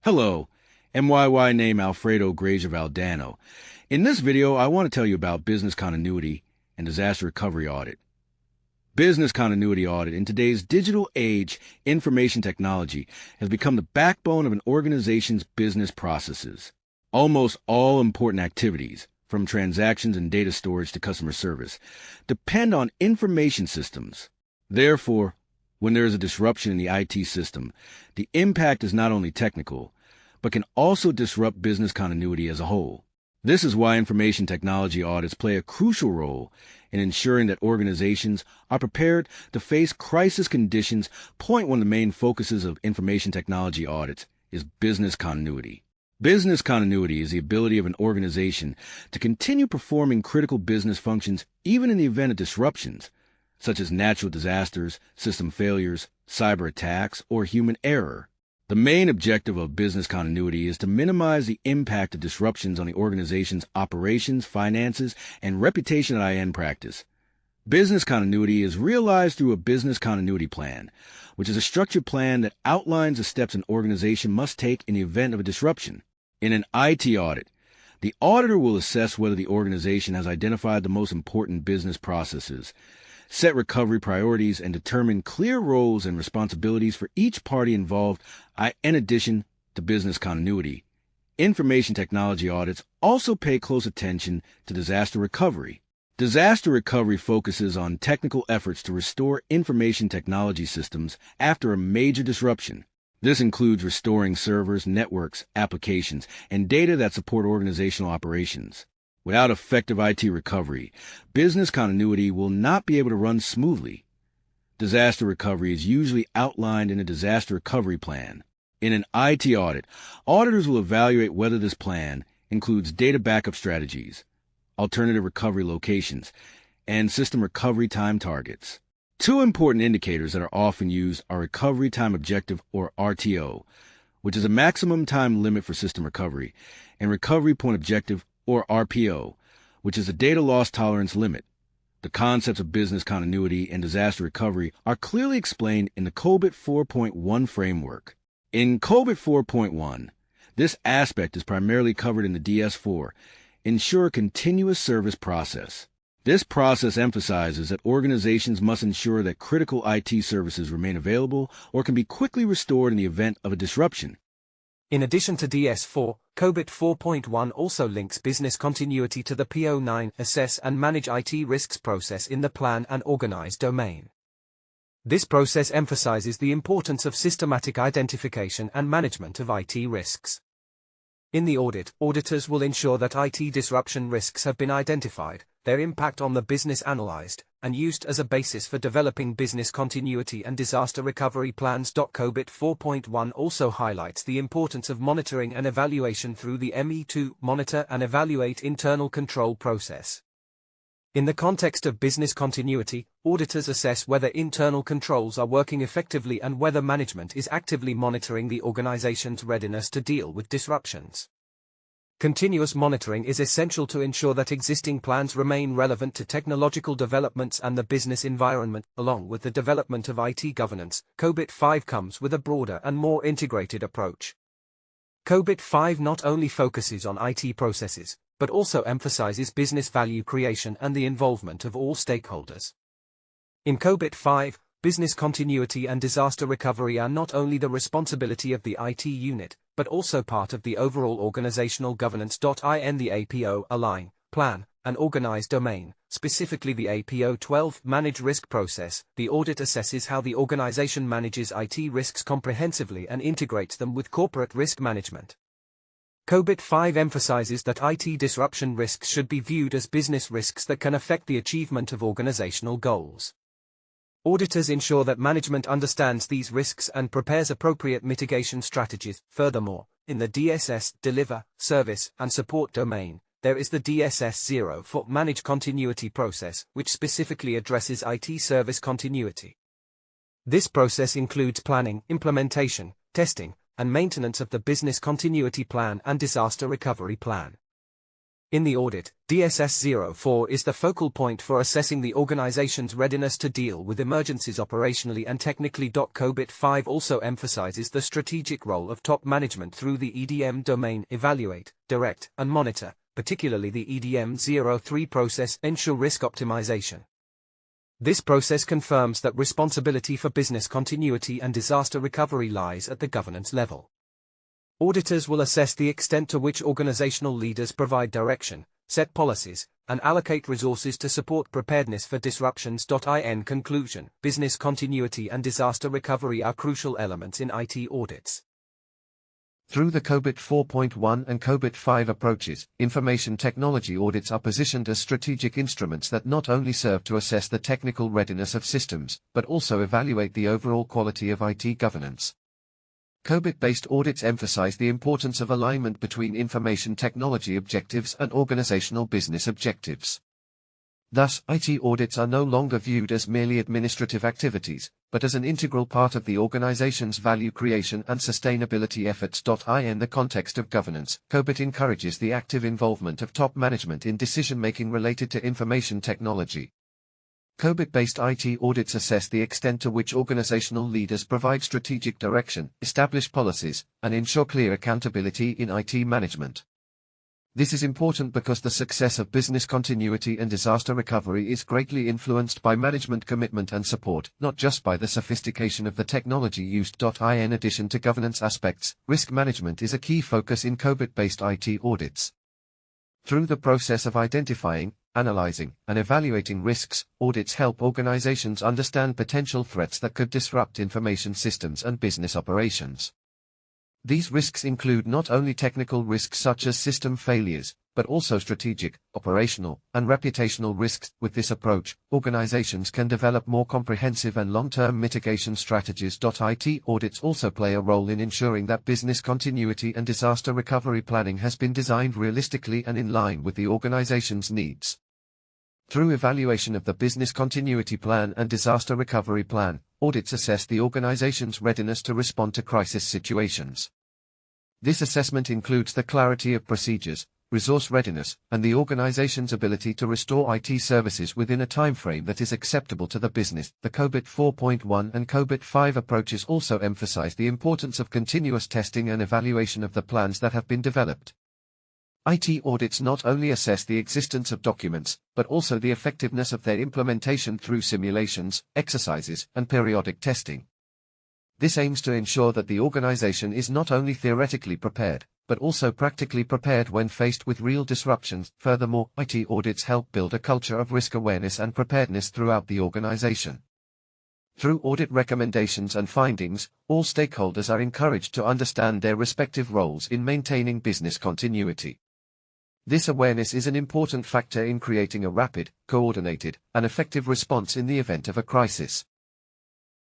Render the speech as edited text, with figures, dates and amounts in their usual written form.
Hello, MYY name Alfredo Grazier Valdano. In this video, I want to tell you about business continuity and disaster recovery audit. Business continuity audit in today's digital age, information technology has become the backbone of an organization's business processes. Almost all important activities, from transactions and data storage to customer service, depend on information systems. Therefore, when there is a disruption in the IT system, the impact is not only technical, but can also disrupt business continuity as a whole. This is why information technology audits play a crucial role in ensuring that organizations are prepared to face crisis conditions. One of the main focuses of information technology audits is business continuity. Business continuity is the ability of an organization to continue performing critical business functions even in the event of disruptions, such as natural disasters, system failures, cyber attacks, or human error. The main objective of business continuity is to minimize the impact of disruptions on the organization's operations, finances, and reputation in practice. Business continuity is realized through a business continuity plan, which is a structured plan that outlines the steps an organization must take in the event of a disruption. In an IT audit, the auditor will assess whether the organization has identified the most important business processes, set recovery priorities, and determine clear roles and responsibilities for each party involved. In addition to business continuity, information technology audits also pay close attention to disaster recovery. Disaster recovery focuses on technical efforts to restore information technology systems after a major disruption. This includes restoring servers, networks, applications, and data that support organizational operations. Without effective IT recovery, business continuity will not be able to run smoothly. Disaster recovery is usually outlined in a disaster recovery plan. In an IT audit, auditors will evaluate whether this plan includes data backup strategies, alternative recovery locations, and system recovery time targets. Two important indicators that are often used are Recovery Time Objective, or RTO, which is a maximum time limit for system recovery, and Recovery Point Objective, or RPO, which is a data loss tolerance limit. The concepts of business continuity and disaster recovery are clearly explained in the COBIT 4.1 framework. In COBIT 4.1, this aspect is primarily covered in the DS4, Ensure Continuous Service Process. This process emphasizes that organizations must ensure that critical IT services remain available or can be quickly restored in the event of a disruption. In addition to DS4, COBIT 4.1 also links business continuity to the PO9 Assess and Manage IT Risks process in the Plan and Organize domain. This process emphasizes the importance of systematic identification and management of IT risks. In the audit, auditors will ensure that IT disruption risks have been identified, their impact on the business analyzed, and used as a basis for developing business continuity and disaster recovery plans. COBIT 4.1 also highlights the importance of monitoring and evaluation through the ME2 Monitor and Evaluate internal control process. In the context of business continuity, auditors assess whether internal controls are working effectively and whether management is actively monitoring the organization's readiness to deal with disruptions. Continuous monitoring is essential to ensure that existing plans remain relevant to technological developments and the business environment. Along with the development of IT governance, COBIT 5 comes with a broader and more integrated approach. COBIT 5 not only focuses on IT processes, but also emphasizes business value creation and the involvement of all stakeholders. In COBIT 5, business continuity and disaster recovery are not only the responsibility of the IT unit, but also part of the overall organizational governance. In the APO Align, Plan, and Organize domain, specifically the APO 12 Manage Risk process, the audit assesses how the organization manages IT risks comprehensively and integrates them with corporate risk management. COBIT 5 emphasizes that IT disruption risks should be viewed as business risks that can affect the achievement of organizational goals. Auditors ensure that management understands these risks and prepares appropriate mitigation strategies. Furthermore, in the DSS Deliver, Service, and Support domain, there is the DSS 0 for Manage Continuity process, which specifically addresses IT service continuity. This process includes planning, implementation, testing, and maintenance of the business continuity plan and disaster recovery plan. In the audit, DSS-04 is the focal point for assessing the organization's readiness to deal with emergencies operationally and technically. COBIT 5 also emphasizes the strategic role of top management through the EDM domain: evaluate, direct, and monitor, particularly the EDM-03 process, ensure risk optimization. This process confirms that responsibility for business continuity and disaster recovery lies at the governance level. Auditors will assess the extent to which organizational leaders provide direction, set policies, and allocate resources to support preparedness for disruptions. In conclusion, business continuity and disaster recovery are crucial elements in IT audits. Through the COBIT 4.1 and COBIT 5 approaches, information technology audits are positioned as strategic instruments that not only serve to assess the technical readiness of systems, but also evaluate the overall quality of IT governance. COBIT-based audits emphasize the importance of alignment between information technology objectives and organizational business objectives. Thus, IT audits are no longer viewed as merely administrative activities, but as an integral part of the organization's value creation and sustainability efforts. In the context of governance, COBIT encourages the active involvement of top management in decision-making related to information technology. COBIT-based IT audits assess the extent to which organizational leaders provide strategic direction, establish policies, and ensure clear accountability in IT management. This is important because the success of business continuity and disaster recovery is greatly influenced by management commitment and support, not just by the sophistication of the technology used. In addition to governance aspects, risk management is a key focus in COBIT-based IT audits. Through the process of identifying, analyzing, and evaluating risks, audits help organizations understand potential threats that could disrupt information systems and business operations. These risks include not only technical risks such as system failures, but also strategic, operational, and reputational risks. With this approach, organizations can develop more comprehensive and long-term mitigation strategies. IT audits also play a role in ensuring that business continuity and disaster recovery planning has been designed realistically and in line with the organization's needs. Through evaluation of the business continuity plan and disaster recovery plan, audits assess the organization's readiness to respond to crisis situations. This assessment includes the clarity of procedures, resource readiness, and the organization's ability to restore IT services within a timeframe that is acceptable to the business. The COBIT 4.1 and COBIT 5 approaches also emphasize the importance of continuous testing and evaluation of the plans that have been developed. IT audits not only assess the existence of documents, but also the effectiveness of their implementation through simulations, exercises, and periodic testing. This aims to ensure that the organization is not only theoretically prepared, but also practically prepared when faced with real disruptions. Furthermore, IT audits help build a culture of risk awareness and preparedness throughout the organization. Through audit recommendations and findings, all stakeholders are encouraged to understand their respective roles in maintaining business continuity. This awareness is an important factor in creating a rapid, coordinated, and effective response in the event of a crisis.